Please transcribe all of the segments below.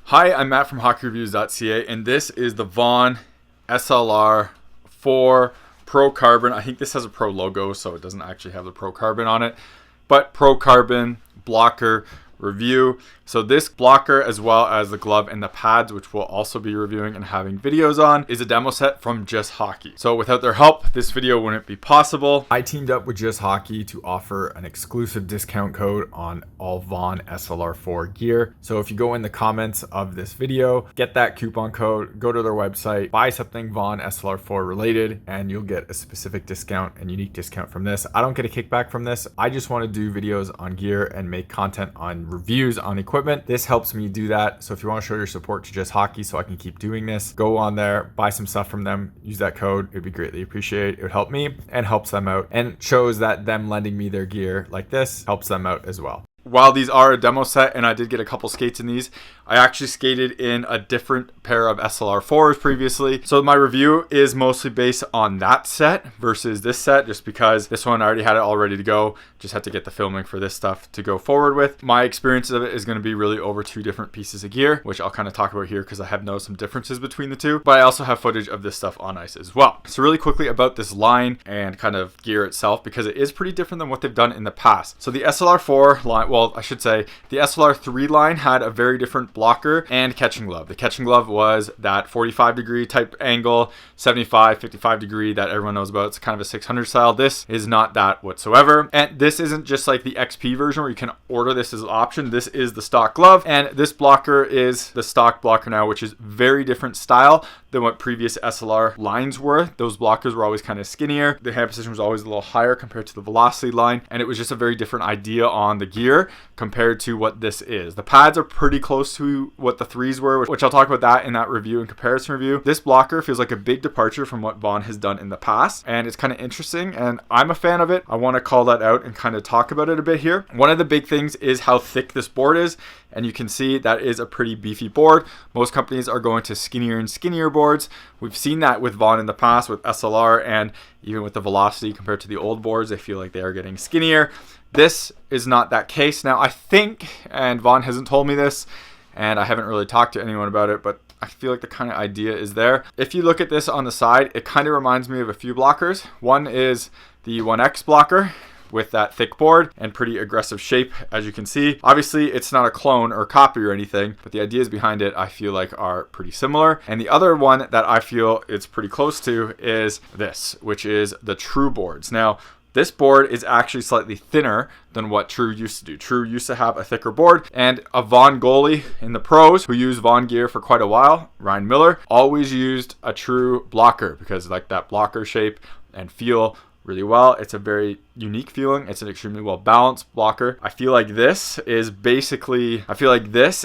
Hi, I'm Matt from HockeyReviews.ca, and this is the Vaughn SLR 4 Pro Carbon. I think this has a Pro logo, so it doesn't actually have the Pro Carbon on it, but Pro Carbon blocker review. So this blocker, as well as the glove and the pads, which we'll also be reviewing and having videos on, is a demo set from Just Hockey. So without their help, this video wouldn't be possible. I teamed up with Just Hockey to offer an exclusive discount code on all Vaughn SLR4 gear. So if you go in the comments of this video, get that coupon code, go to their website, buy something Vaughn SLR4 related, and you'll get a specific discount and unique discount from this. I don't get a kickback from this. I just want to do videos on gear and make content on reviews on equipment. This helps me do that. So if you want to show your support to Just Hockey so I can keep doing this, go on there, buy some stuff from them, use that code. It'd be greatly appreciated. It would help me and helps them out, and shows that them lending me their gear like this helps them out as well. While these are a demo set and I did get a couple skates in these, I actually skated in a different pair of SLR4s previously. So my review is mostly based on that set versus this set, just because this one I already had it all ready to go. Just had to get the filming for this stuff to go forward with. My experience of it is going to be really over two different pieces of gear, which I'll kind of talk about here because I have noticed some differences between the two. But I also have footage of this stuff on ice as well. So really quickly about this line and kind of gear itself, because it is pretty different than what they've done in the past. So the SLR4 line, well, I should say the SLR3 line had a very different blocker and catching glove. The catching glove was that 45-degree type angle, 75, 55 degree that everyone knows about. It's kind of a 600 style. This is not that whatsoever. And this isn't just like the XP version where you can order this as an option. This is the stock glove, and this blocker is the stock blocker now, which is very different style than what previous SLR lines were. Those blockers were always kind of skinnier. The hand position was always a little higher compared to the velocity line, and it was just a very different idea on the gear compared to what this is. The pads are pretty close to what the threes were, which I'll talk about that in that review and comparison review. This blocker feels like a big departure from what Vaughn has done in the past, and it's kind of interesting, and I'm a fan of it. I want to call that out and kind of talk about it a bit here. One of the big things is how thick this board is, and you can see that is a pretty beefy board. Most companies are going to skinnier and skinnier boards. We've seen that with Vaughn in the past with SLR, and even with the velocity compared to the old boards, I feel like they are getting skinnier. This is not that case. Now I think, and Vaughn hasn't told me this, and I haven't really talked to anyone about it, but I feel like the kind of idea is there. If you look at this on the side, it kind of reminds me of a few blockers. One is the 1X blocker with that thick board and pretty aggressive shape, as you can see. Obviously, it's not a clone or copy or anything, but the ideas behind it I feel like are pretty similar. And the other one that I feel it's pretty close to is this, which is the True boards. Now, this board is actually slightly thinner than what True used to do. True used to have a thicker board, and a Vaughn goalie in the pros who used Vaughn gear for quite a while, Ryan Miller, always used a True blocker because like that blocker shape and feel really well. It's a very unique feeling. It's an extremely well balanced blocker. I feel like this is basically redoing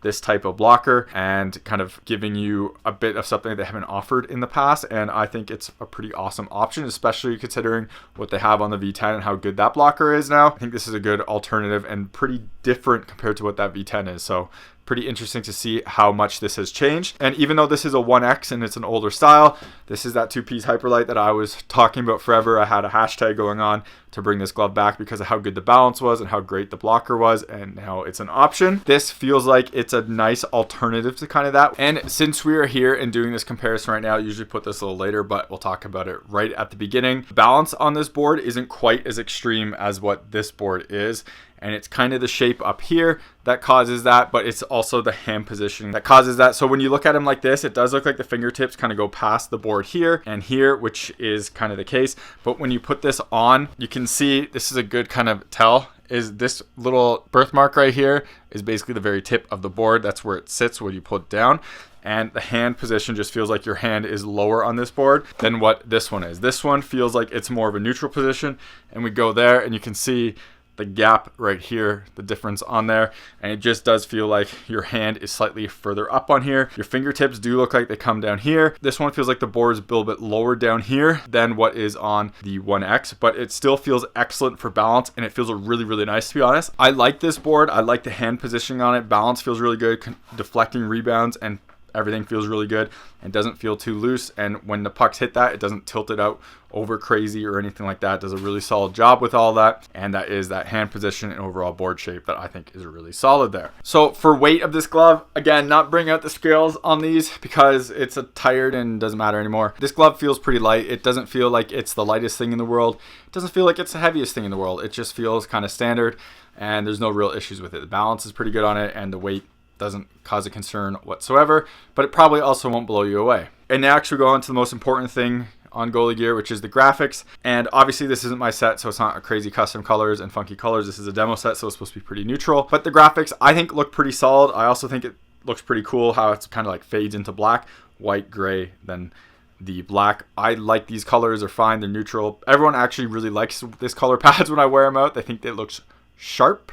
this type of blocker and kind of giving you a bit of something they haven't offered in the past. And I think it's a pretty awesome option, especially considering what they have on the V10 and how good that blocker is now. I think this is a good alternative and pretty different compared to what that V10 is. So pretty interesting to see how much this has changed. And even though this is a 1X and it's an older style, this is that two-piece Hyperlight that I was talking about forever. I had a hashtag going on to bring this glove back because of how good the balance was and how great the blocker was and how it's an option. This feels like it's a nice alternative to kind of that. And since we are here and doing this comparison right now, I usually put this a little later, but we'll talk about it right at the beginning. Balance on this board isn't quite as extreme as what this board is. And it's kind of the shape up here that causes that, but it's also the hand positioning that causes that. So when you look at him like this, it does look like the fingertips kind of go past the board here and here, which is kind of the case. But when you put this on, you can see this is a good kind of tell, is this little birthmark right here is basically the very tip of the board. That's where it sits when you pull it down. And the hand position just feels like your hand is lower on this board than what this one is. This one feels like it's more of a neutral position, and we go there and you can see the gap right here, the difference on there, and it just does feel like your hand is slightly further up on here. Your fingertips do look like they come down here. This one feels like the board is a little bit lower down here than what is on the 1X, but it still feels excellent for balance, and it feels really, really nice, to be honest. I like this board. I like the hand positioning on it. Balance feels really good, deflecting rebounds and everything feels really good and doesn't feel too loose. And when the pucks hit that, it doesn't tilt it out over crazy or anything like that. It does a really solid job with all that. And that is that hand position and overall board shape that I think is really solid there. So for weight of this glove, again, not bring out the scales on these because it's a tired and doesn't matter anymore. This glove feels pretty light. It doesn't feel like it's the lightest thing in the world. It doesn't feel like it's the heaviest thing in the world. It just feels kind of standard and there's no real issues with it. The balance is pretty good on it and the weight doesn't cause a concern whatsoever, but it probably also won't blow you away. And now actually go on to the most important thing on goalie gear, which is the graphics. And obviously this isn't my set, so it's not a crazy custom colors and funky colors. This is a demo set, so it's supposed to be pretty neutral. But the graphics I think look pretty solid. I also think it looks pretty cool how it's kind of like fades into black, white, gray, then the black. I like these colors. They're fine. They're neutral. Everyone actually really likes this color pads when I wear them out. They think it looks sharp,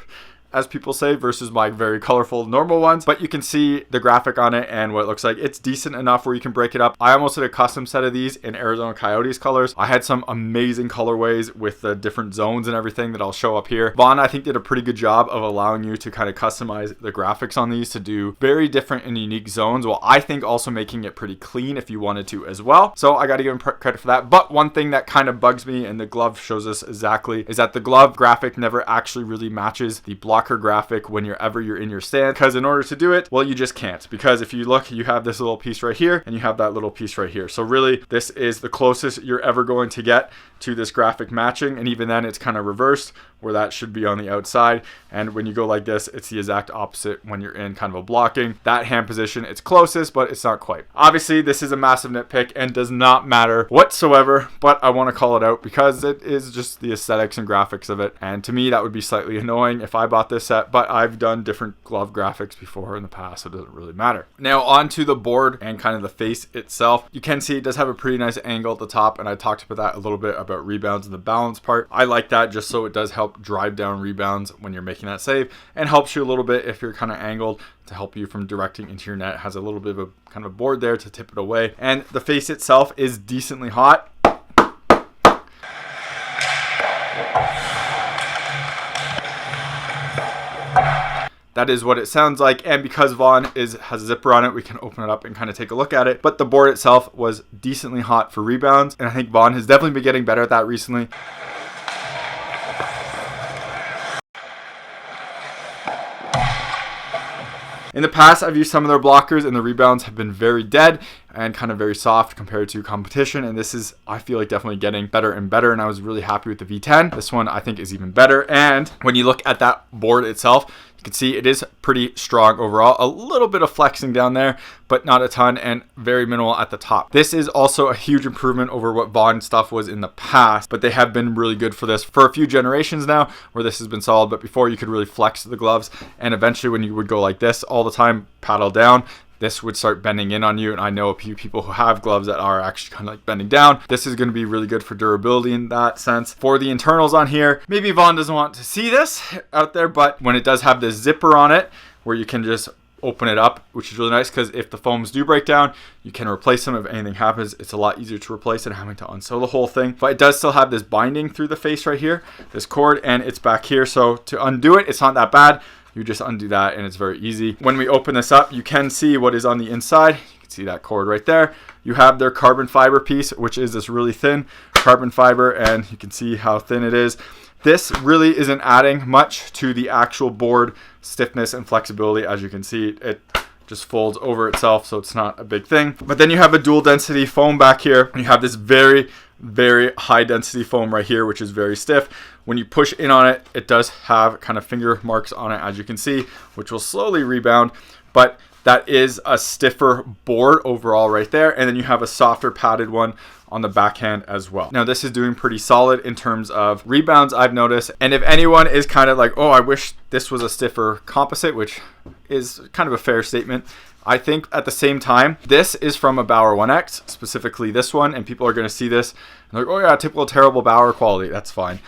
as people say, versus my very colorful normal ones. But you can see the graphic on it and what it looks like. It's decent enough where you can break it up. I almost did a custom set of these in Arizona Coyotes colors. I had some amazing colorways with the different zones and everything that I'll show up here. Vaughn, I think, did a pretty good job of allowing you to kind of customize the graphics on these to do very different and unique zones, while I think also making it pretty clean if you wanted to as well. So I got to give him credit for that. But one thing that kind of bugs me, and the glove shows us exactly, is that the glove graphic never actually really matches the blocker graphic whenever you're in your stand, because in order to do it, well, you just can't, because if you look, you have this little piece right here and you have that little piece right here. So really this is the closest you're ever going to get to this graphic matching, and even then it's kind of reversed where that should be on the outside, and when you go like this, it's the exact opposite when you're in kind of a blocking. That hand position, it's closest, but it's not quite. Obviously this is a massive nitpick and does not matter whatsoever, but I want to call it out because it is just the aesthetics and graphics of it, and to me that would be slightly annoying if I bought this set, but I've done different glove graphics before in the past, so it doesn't really matter. Now onto the board and kind of the face itself. You can see it does have a pretty nice angle at the top, and I talked about that a little bit about rebounds and the balance part. I like that just so it does help drive down rebounds when you're making that save, and helps you a little bit if you're kind of angled to help you from directing into your net. It has a little bit of a kind of board there to tip it away, and the face itself is decently hot. That is what it sounds like, and because Vaughn has a zipper on it, we can open it up and kind of take a look at it. But the board itself was decently hot for rebounds, and I think Vaughn has definitely been getting better at that recently. In the past, I've used some of their blockers and the rebounds have been very dead and kind of very soft compared to competition. And this is, I feel like, definitely getting better and better. And I was really happy with the V10. This one I think is even better. And when you look at that board itself, you can see it is pretty strong overall. A little bit of flexing down there, but not a ton, and very minimal at the top. This is also a huge improvement over what Vaughn stuff was in the past, but they have been really good for this for a few generations now, where this has been solid. But before, you could really flex the gloves, and eventually when you would go like this all the time, paddle down, this would start bending in on you. And I know a few people who have gloves that are actually kind of like bending down. This is going to be really good for durability in that sense. For the internals on here, maybe Vaughn doesn't want to see this out there, but when it does have this zipper on it where you can just open it up, which is really nice, because if the foams do break down, you can replace them. If anything happens, it's a lot easier to replace than having to unsew the whole thing. But it does still have this binding through the face right here, this cord, and it's back here. So to undo it, it's not that bad. You just undo that and it's very easy. When we open this up, you can see what is on the inside. You can see that cord right there. You have their carbon fiber piece, which is this really thin carbon fiber, and you can see how thin it is. This really isn't adding much to the actual board stiffness and flexibility. As you can see, it just folds over itself, so it's not a big thing. But then you have a dual density foam back here. You have this very, very high density foam right here, which is very stiff. When you push in on it, it does have kind of finger marks on it, as you can see, which will slowly rebound. But that is a stiffer board overall right there. And then you have a softer padded one on the backhand as well. Now this is doing pretty solid in terms of rebounds, I've noticed. And if anyone is kind of like, oh, I wish this was a stiffer composite, which is kind of a fair statement, I think at the same time, this is from a Bauer 1X, specifically this one, and people are going to see this and they're like, oh yeah, typical terrible Bauer quality. That's fine.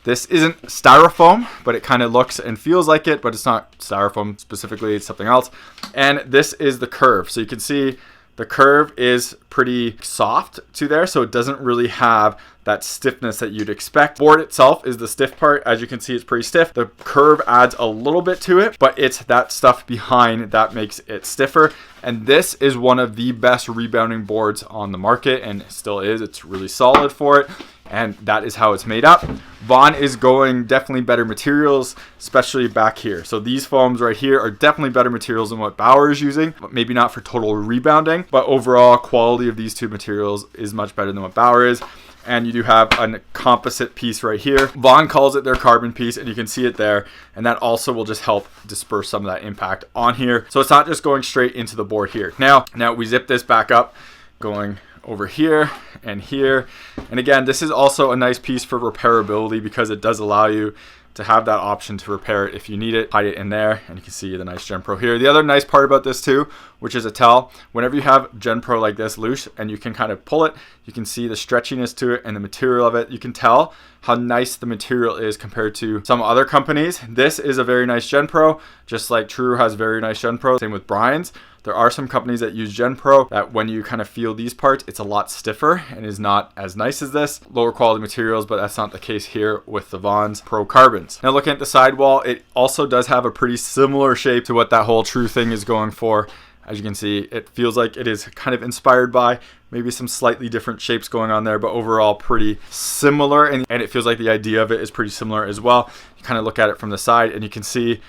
This isn't styrofoam, but it kind of looks and feels like it, but it's not styrofoam specifically, it's something else. And this is the curve. So you can see The curve is pretty soft to there, so it doesn't really have that stiffness that you'd expect. Board itself is the stiff part. As you can see, it's pretty stiff. The curve adds a little bit to it, but it's that stuff behind that makes it stiffer. And this is one of the best rebounding boards on the market, and it still is. It's really solid for it, and that is how it's made up. Vaughn is going definitely better materials, especially back here. So these foams right here are definitely better materials than what Bauer is using, but maybe not for total rebounding, but overall quality of these two materials is much better than what Bauer is. And you do have a composite piece right here. Vaughn calls it their carbon piece, and you can see it there. And that also will just help disperse some of that impact on here. So it's not just going straight into the board here. Now we zip this back up, going over here and here. And again, this is also a nice piece for repairability because it does allow you to have that option to repair it if you need it. Hide it in there, and you can see the nice Gen Pro here. The other nice part about this too, which is a tell, whenever you have Gen Pro like this loose and you can kind of pull it, you can see the stretchiness to it and the material of it. You can tell how nice the material is compared to some other companies. This is a very nice Gen Pro, just like True has very nice Gen Pro. Same with Brian's. There are some companies that use Gen Pro that when you kind of feel these parts, it's a lot stiffer and is not as nice as this. Lower quality materials, but that's not the case here with the Vaughn's Pro Carbons. Now looking at the sidewall, it also does have a pretty similar shape to what that whole True thing is going for. As you can see, it feels like it is kind of inspired by maybe some slightly different shapes going on there, but overall pretty similar. And it feels like the idea of it is pretty similar as well. You kind of look at it from the side and you can see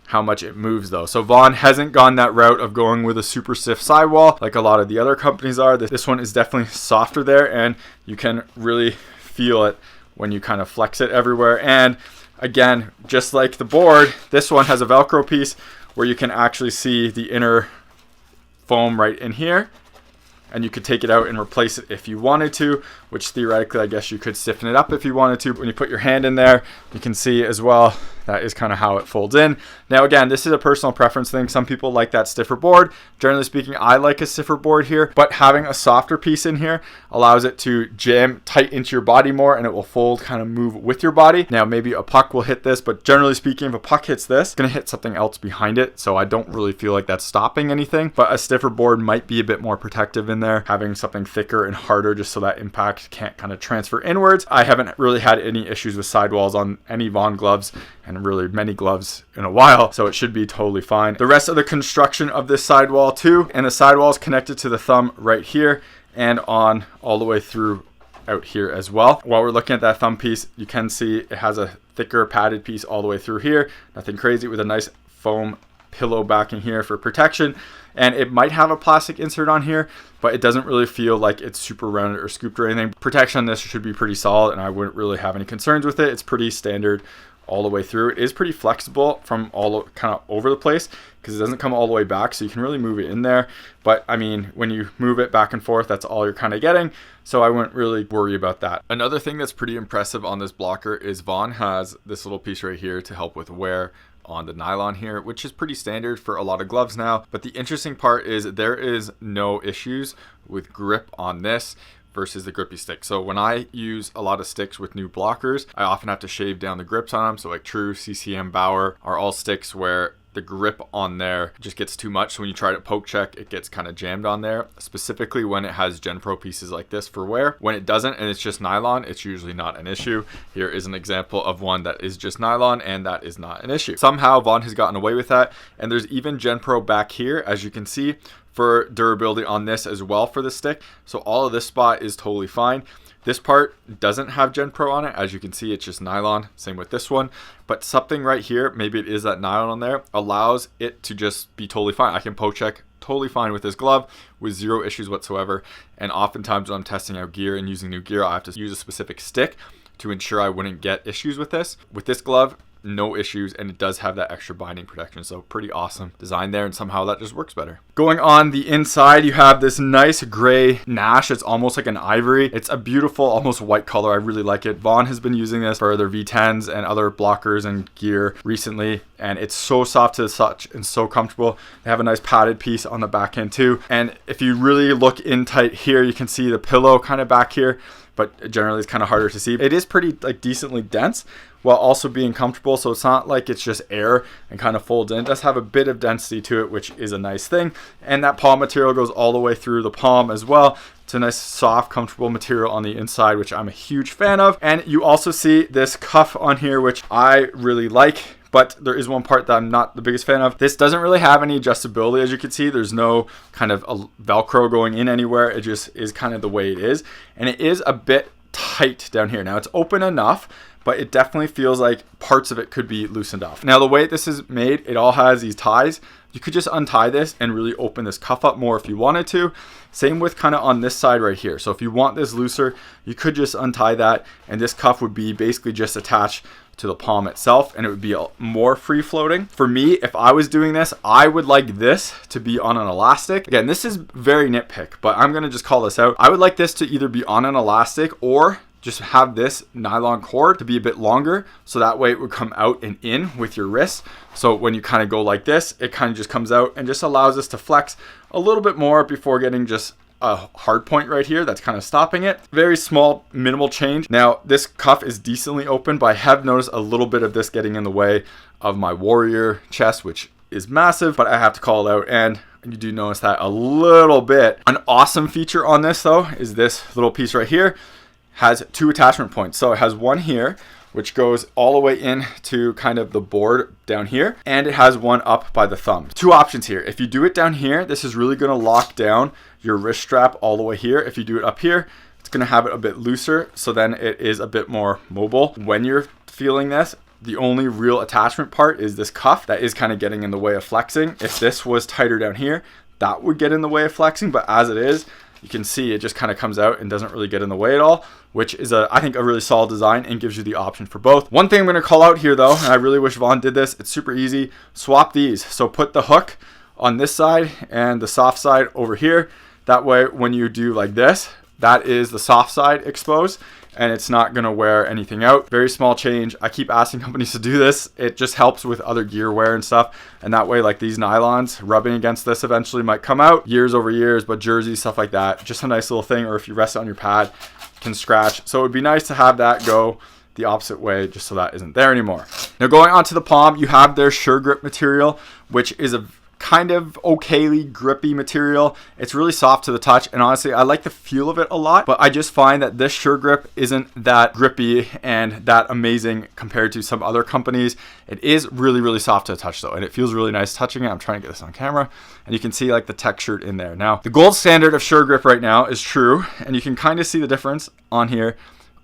how much it moves though. So Vaughn hasn't gone that route of going with a super stiff sidewall like a lot of the other companies are. This one is definitely softer there, and you can really feel it when you kind of flex it everywhere. And again, just like the board, this one has a Velcro piece where you can actually see the inner foam right in here, and you could take it out and replace it if you wanted to, which theoretically I guess you could stiffen it up if you wanted to. When you put your hand in there, you can see as well that is kind of how it folds in. Now again, this is a personal preference thing. Some people like that stiffer board. Generally speaking, I like a stiffer board here, but having a softer piece in here allows it to jam tight into your body more, and it will fold, kind of move with your body. Now maybe a puck will hit this, but generally speaking, if a puck hits this, it's going to hit something else behind it. So I don't really feel like that's stopping anything, but a stiffer board might be a bit more protective in there, having something thicker and harder just so that impact can't kind of transfer inwards. I haven't really had any issues with sidewalls on any Vaughn gloves, and really many gloves in a while, so it should be totally fine. The rest of the construction of this sidewall too, and the sidewall is connected to the thumb right here and on all the way through out here as well. While we're looking at that thumb piece, you can see it has a thicker padded piece all the way through here. Nothing crazy, with a nice foam pillow backing here for protection. And it might have a plastic insert on here, but it doesn't really feel like it's super rounded or scooped or anything. Protection on this should be pretty solid, and I wouldn't really have any concerns with it. It's pretty standard all the way through. It is pretty flexible from all kind of over the place because it doesn't come all the way back, so you can really move it in there. But I mean, when you move it back and forth, that's all you're kind of getting, so I wouldn't really worry about that. Another thing that's pretty impressive on this blocker is Vaughn has this little piece right here to help with wear on the nylon here, which is pretty standard for a lot of gloves now. But the interesting part is there is no issues with grip on this versus the grippy stick. So when I use a lot of sticks with new blockers, I often have to shave down the grips on them. So like True, CCM, Bauer are all sticks where the grip on there just gets too much. So when you try to poke check, it gets kind of jammed on there, specifically when it has Gen Pro pieces like this for wear. When it doesn't and it's just nylon, it's usually not an issue. Here is an example of one that is just nylon, and that is not an issue. Somehow Vaughn has gotten away with that, and there's even Gen Pro back here, as you can see, for durability on this as well for the stick. So all of this spot is totally fine. This part doesn't have Gen Pro on it. As you can see, it's just nylon. Same with this one. But something right here, maybe it is that nylon on there, allows it to just be totally fine. I can poke check totally fine with this glove with zero issues whatsoever. And oftentimes when I'm testing out gear and using new gear, I have to use a specific stick to ensure I wouldn't get issues with this. With this glove, no issues, and it does have that extra binding protection, so pretty awesome design there, and somehow that just works better. Going on the inside, you have this nice gray Nash. It's almost like an ivory. It's a beautiful, almost white color. I really like it. Vaughn has been using this for their V10s and other blockers and gear recently, and it's so soft to the touch and so comfortable. They have a nice padded piece on the backhand too, and if you really look in tight here, you can see the pillow kind of back here but generally it's kind of harder to see. It is pretty like decently dense while also being comfortable, so it's not like it's just air and kind of folds in. It does have a bit of density to it, which is a nice thing. And that palm material goes all the way through the palm as well. It's a nice soft comfortable material on the inside, which I'm a huge fan of. And you also see this cuff on here, which I really like, but there is one part that I'm not the biggest fan of. This doesn't really have any adjustability, as you can see. There's no kind of a Velcro going in anywhere. It just is kind of the way it is. And it is a bit tight down here. Now it's open enough, but it definitely feels like parts of it could be loosened off. Now the way this is made, it all has these ties. You could just untie this and really open this cuff up more if you wanted to. Same with kind of on this side right here. So if you want this looser, you could just untie that, and this cuff would be basically just attached to the palm itself, and it would be more free floating. For me, if I was doing this, I would like this to be on an elastic. Again, this is very nitpick, but I'm gonna just call this out. I would like this to either be on an elastic or just have this nylon cord to be a bit longer, so that way it would come out and in with your wrist. So when you kind of go like this, it kind of just comes out and just allows us to flex a little bit more before getting just a hard point right here that's kind of stopping it. Very small, minimal change. Now this cuff is decently open, but I have noticed a little bit of this getting in the way of my warrior chest, which is massive, but I have to call it out, and you do notice that a little bit. An awesome feature on this though is this little piece right here has 2 attachment points. So it has one here, which goes all the way in to kind of the board down here, and it has one up by the thumb. 2 options here. If you do it down here, this is really gonna lock down your wrist strap all the way here. If you do it up here, it's gonna have it a bit looser, so then it is a bit more mobile. When you're feeling this, the only real attachment part is this cuff that is kind of getting in the way of flexing. If this was tighter down here, that would get in the way of flexing, but as it is, you can see it just kind of comes out and doesn't really get in the way at all, which is I think a really solid design and gives you the option for both. One thing I'm going to call out here though, and I really wish Vaughn did this, it's super easy. Swap these. So put the hook on this side and the soft side over here. That way when you do like this, that is the soft side exposed, and it's not going to wear anything out. Very small change. I keep asking companies to do this. It just helps with other gear wear and stuff. And that way, like these nylons rubbing against this eventually might come out years over years, but jerseys, stuff like that, just a nice little thing. Or if you rest it on your pad, can scratch. So it would be nice to have that go the opposite way just so that isn't there anymore. Now going on to the palm, you have their Suregrip material, which is a kind of okayly grippy material. It's really soft to the touch, and honestly I like the feel of it a lot, but I just find that this Suregrip isn't that grippy and that amazing compared to some other companies. It is really soft to the touch though, and it feels really nice touching it. I'm trying to get this on camera, and you can see like the texture in there. Now the gold standard of Suregrip right now is True, and you can kind of see the difference on here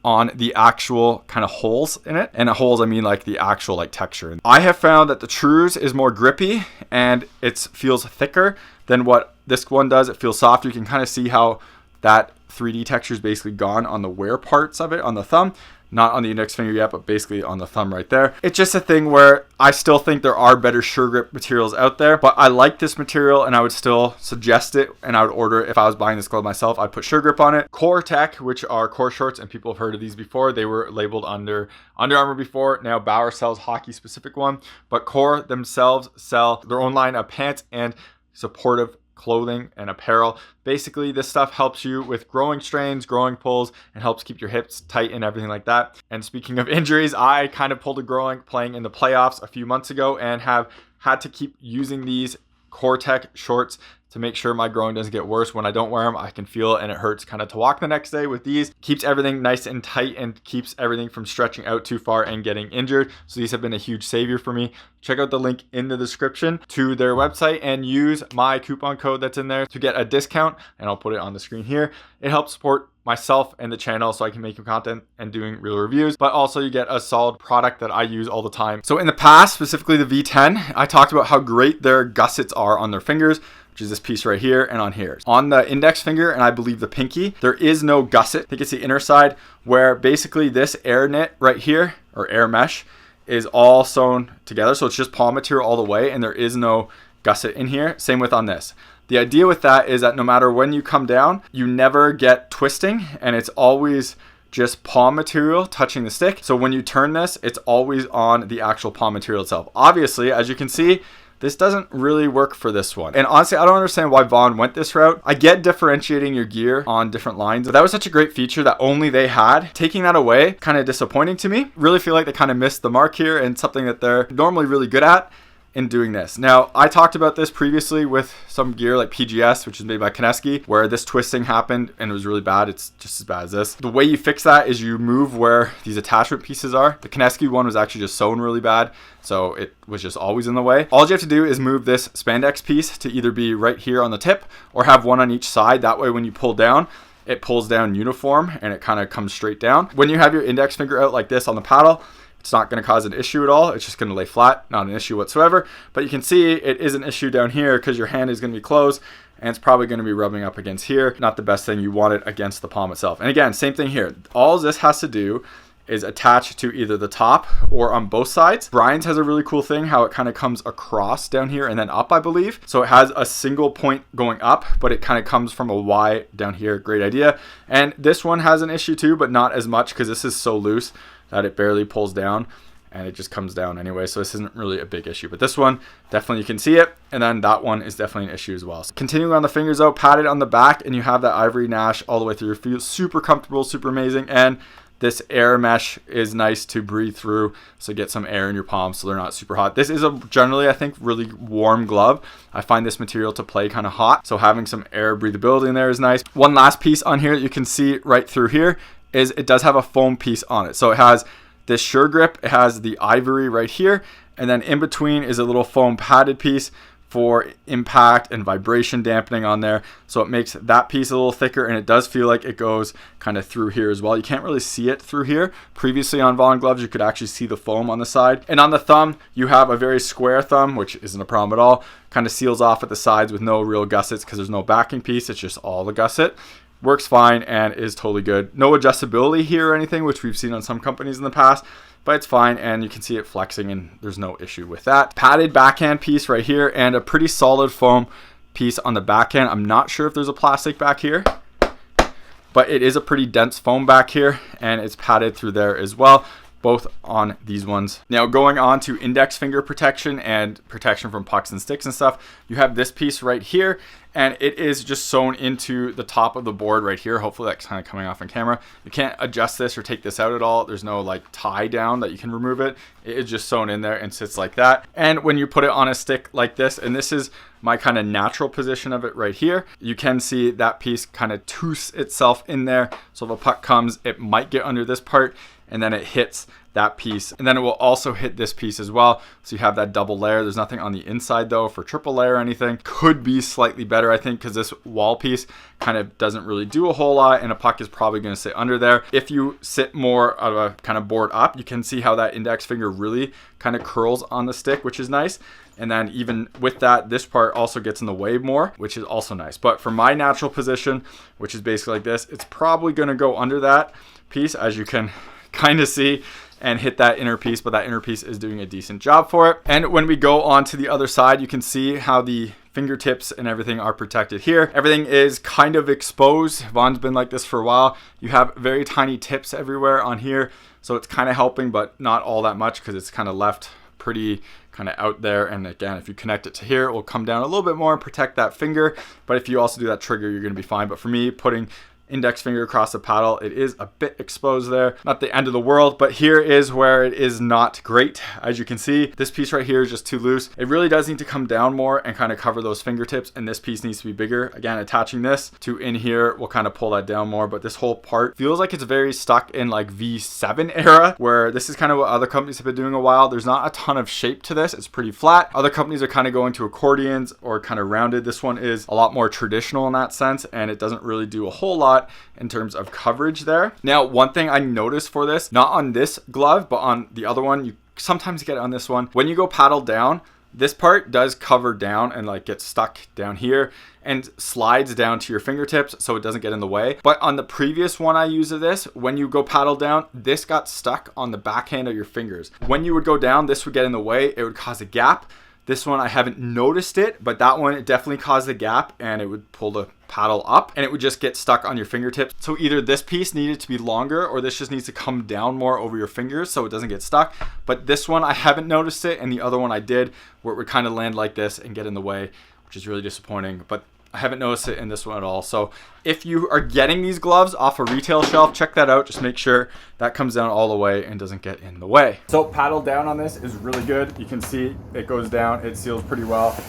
on the actual kind of holes in it. And holes, I mean like the actual like texture. I have found that the Trues is more grippy and it feels thicker than what this one does. It feels softer. You can kind of see how that 3D texture is basically gone on the wear parts of it on the thumb. Not on the index finger yet, but basically on the thumb right there. It's just a thing where I still think there are better Suregrip materials out there, but I like this material and I would still suggest it, and I would order it. If I was buying this glove myself, I'd put Suregrip on it. Core Tech, which are Coreshorts, and people have heard of these before. They were labeled under Under Armour before. Now Bauer sells hockey specific one, but Core themselves sell their own line of pants and supportive clothing and apparel. Basically, this stuff helps you with growing strains, growing pulls, and helps keep your hips tight and everything like that. And speaking of injuries, I kind of pulled a growing playing in the playoffs a few months ago and have had to keep using these Core Tech shorts to make sure my growing doesn't get worse. When I don't wear them, I can feel it and it hurts kind of to walk the next day. With these, keeps everything nice and tight and keeps everything from stretching out too far and getting injured. So these have been a huge savior for me. Check out the link in the description to their website and use my coupon code that's in there to get a discount, and I'll put it on the screen here. It helps support myself and the channel so I can make content and doing real reviews, but also you get a solid product that I use all the time. So in the past, specifically the V10, I talked about how great their gussets are on their fingers, which is this piece right here and on here. On the index finger, and I believe the pinky, there is no gusset. I think it's the inner side, where basically this air knit right here, or air mesh, is all sewn together. So it's just palm material all the way, and there is no gusset in here. Same with on this. The idea with that is that no matter when you come down, you never get twisting, and it's always just palm material touching the stick. So when you turn this, it's always on the actual palm material itself. Obviously, as you can see, This doesn't really work for this one. And honestly, I don't understand why Vaughn went this route. I get differentiating your gear on different lines, but that was such a great feature that only they had. Taking that away, kind of disappointing to me. Really feel like they kind of missed the mark here, and something that they're normally really good at in doing this. Now, I talked about this previously with some gear like PGS, which is made by Kineski, where this twisting happened and it was really bad. It's just as bad as this. The way you fix that is you move where these attachment pieces are. The Kineski one was actually just sewn really bad, so it was just always in the way. All you have to do is move this spandex piece to either be right here on the tip or have one on each side. That way when you pull down, it pulls down uniform and it kind of comes straight down. When you have your index finger out like this on the paddle, it's not going to cause an issue at all. It's just going to lay flat, not an issue whatsoever. But you can see it is an issue down here because your hand is going to be closed and it's probably going to be rubbing up against here. Not the best thing. You want it against the palm itself. And again, same thing here. All this has to do is attach to either the top or on both sides. Brian's has a really cool thing how it kind of comes across down here and then up, I believe. So it has a single point going up, but it kind of comes from a Y down here. Great idea. And this one has an issue too, but not as much because this is so loose that it barely pulls down and it just comes down anyway. So this isn't really a big issue, but this one definitely you can see it. And then that one is definitely an issue as well. So continuing on the fingers out, padded on the back, and you have that ivory nash all the way through. Feels super comfortable, super amazing. And this air mesh is nice to breathe through, so get some air in your palms so they're not super hot. This is a generally, I think, really warm glove. I find this material to play kind of hot, so having some air breathability in there is nice. One last piece on here that you can see right through here is it does have a foam piece on it. So it has this Suregrip, it has the ivory right here, and then in between is a little foam padded piece for impact and vibration dampening on there. So it makes that piece a little thicker, and it does feel like it goes kind of through here as well. You can't really see it through here. Previously on Vaughn gloves, you could actually see the foam on the side. And on the thumb, you have a very square thumb, which isn't a problem at all. Kind of seals off at the sides with no real gussets because there's no backing piece. It's just all the gusset. Works fine and is totally good. No adjustability here or anything, which we've seen on some companies in the past, but it's fine, and you can see it flexing and there's no issue with that. Padded backhand piece right here and a pretty solid foam piece on the backhand. I'm not sure if there's a plastic back here, but it is a pretty dense foam back here and it's padded through there as well, both on these ones. Now going on to index finger protection and protection from pucks and sticks and stuff, you have this piece right here, and it is just sewn into the top of the board right here. Hopefully that's kind of coming off on camera. You can't adjust this or take this out at all. There's no like tie down that you can remove it. It is just sewn in there and sits like that. And when you put it on a stick like this, and this is my kind of natural position of it right here, you can see that piece kind of twists itself in there. So if a puck comes, it might get under this part and then it hits that piece, and then it will also hit this piece as well. So you have that double layer. There's nothing on the inside though for triple layer or anything. Could be slightly better, I think, because this wall piece kind of doesn't really do a whole lot, and a puck is probably going to sit under there. If you sit more out of a kind of board up, you can see how that index finger really kind of curls on the stick, which is nice. And then even with that, this part also gets in the way more, which is also nice. But for my natural position, which is basically like this, it's probably going to go under that piece, as you can kind of see, and hit that inner piece, but that inner piece is doing a decent job for it. And when we go on to the other side, you can see how the fingertips and everything are protected here. Everything is kind of exposed. Vaughn's been like this for a while. You have very tiny tips everywhere on here, so it's kind of helping, but not all that much because it's kind of left pretty kind of out there. And again, if you connect it to here, it will come down a little bit more and protect that finger. But if you also do that trigger, you're going to be fine. But for me, putting index finger across the paddle, it is a bit exposed there. Not the end of the world, but here is where it is not great. As you can see, this piece right here is just too loose. It really does need to come down more and kind of cover those fingertips, and this piece needs to be bigger. Again, attaching this to in here will kind of pull that down more, but this whole part feels like it's very stuck in like V7 era, where this is kind of what other companies have been doing a while. There's not a ton of shape to this. It's pretty flat. Other companies are kind of going to accordions or kind of rounded. This one is a lot more traditional in that sense, and it doesn't really do a whole lot in terms of coverage there. Now, one thing I noticed for this, not on this glove, but on the other one, you sometimes get it on this one. When you go paddle down, this part does cover down and like get stuck down here and slides down to your fingertips so it doesn't get in the way. But on the previous one I used of this, when you go paddle down, this got stuck on the backhand of your fingers. When you would go down, this would get in the way. It would cause a gap. This one, I haven't noticed it, but that one, it definitely caused a gap and it would pull the paddle up and it would just get stuck on your fingertips. So either this piece needed to be longer or this just needs to come down more over your fingers so it doesn't get stuck. But this one, I haven't noticed it, and the other one I did, where it would kind of land like this and get in the way, which is really disappointing. But I haven't noticed it in this one at all. So if you are getting these gloves off a retail shelf, check that out. Just make sure that comes down all the way and doesn't get in the way. So paddle down on this is really good. You can see it goes down. It seals pretty well.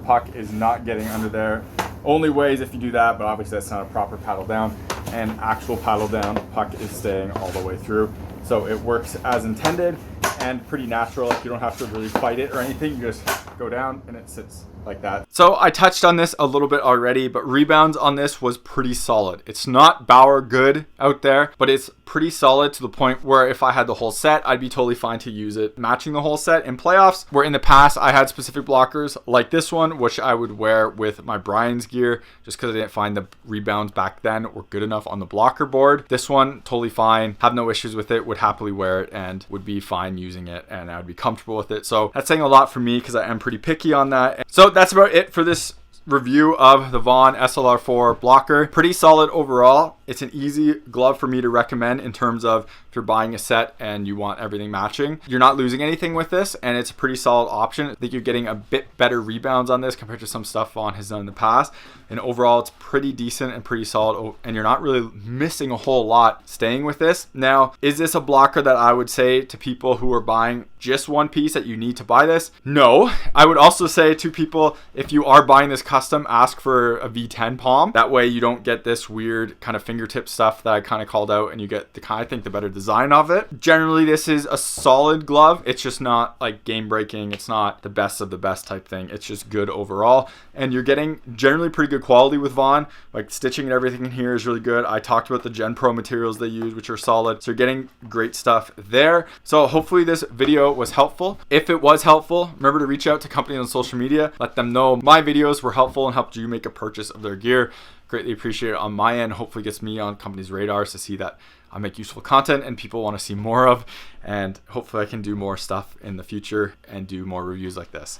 Puck is not getting under there. Only way is if you do that, but obviously that's not a proper paddle down. And actual paddle down, puck is staying all the way through. So it works as intended and pretty natural. Like, you don't have to really fight it or anything. You just go down and it sits like that. So I touched on this a little bit already, but rebounds on this was pretty solid. It's not Bauer good out there, but it's pretty solid to the point where if I had the whole set, I'd be totally fine to use it matching the whole set in playoffs, where in the past I had specific blockers like this one, which I would wear with my Brian's gear just because I didn't find the rebounds back then were good enough on the blocker board. This one, totally fine. Have no issues with it, would happily wear it and would be fine using it, and I would be comfortable with it. So that's saying a lot for me because I am pretty picky on that. So that's about it for this review of the Vaughn SLR4 blocker. Pretty solid overall. It's an easy glove for me to recommend in terms of if you're buying a set and you want everything matching. You're not losing anything with this, and it's a pretty solid option. I think you're getting a bit better rebounds on this compared to some stuff Vaughn has done in the past. And overall, it's pretty decent and pretty solid, and you're not really missing a whole lot staying with this. Now, is this a blocker that I would say to people who are buying just one piece that you need to buy this? No. I would also say to people, if you are buying this custom, ask for a V10 palm. That way you don't get this weird kind of fingertip stuff that I kind of called out, and you get the kind, I think, the better design of it. Generally, this is a solid glove. It's just not like game breaking. It's not the best of the best type thing. It's just good overall, and you're getting generally pretty good quality with Vaughn. Like, stitching and everything in here is really good. I talked about the Gen Pro materials they use, which are solid. So you're getting great stuff there. So hopefully this video was helpful. If it was helpful, remember to reach out to companies on social media. Let them know my videos were helpful and helped you make a purchase of their gear. Greatly appreciate it on my end. Hopefully gets me on companies' radars to see that I make useful content and people want to see more of. And hopefully I can do more stuff in the future and do more reviews like this.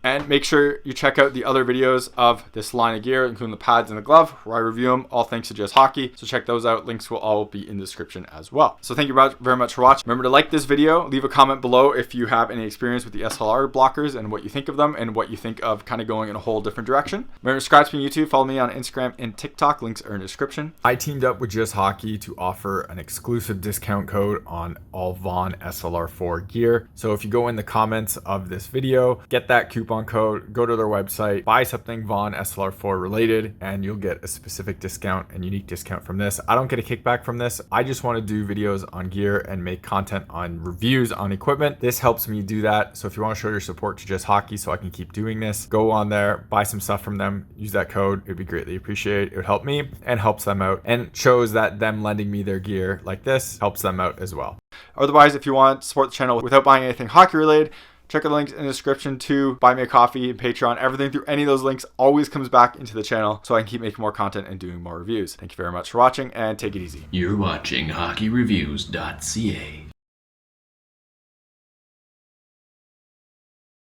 And make sure you check out the other videos of this line of gear, including the pads and the glove, where I review them, all thanks to Just Hockey. So check those out. Links will all be in the description as well. So thank you very much for watching. Remember to like this video, leave a comment below if you have any experience with the SLR blockers and what you think of them and what you think of kind of going in a whole different direction. Remember to subscribe to me on YouTube, follow me on Instagram and TikTok. Links are in the description. I teamed up with Just Hockey to offer an exclusive discount code on all Vaughn SLR4 gear. So if you go in the comments of this video, get that coupon code, go to their website, buy something Vaughn SLR4 related, and you'll get a specific discount and unique discount from this. I don't get a kickback from this. I just want to do videos on gear and make content on reviews on equipment. This helps me do that. So if you want to show your support to Just Hockey so I can keep doing this, go on there, buy some stuff from them, use that code. It would be greatly appreciated. It would help me and helps them out, and shows that them lending me their gear like this helps them out as well. Otherwise, if you want to support the channel without buying anything hockey related, check out the links in the description to buy me a coffee and Patreon. Everything through any of those links always comes back into the channel so I can keep making more content and doing more reviews. Thank you very much for watching, and take it easy. You're watching HockeyReviews.ca.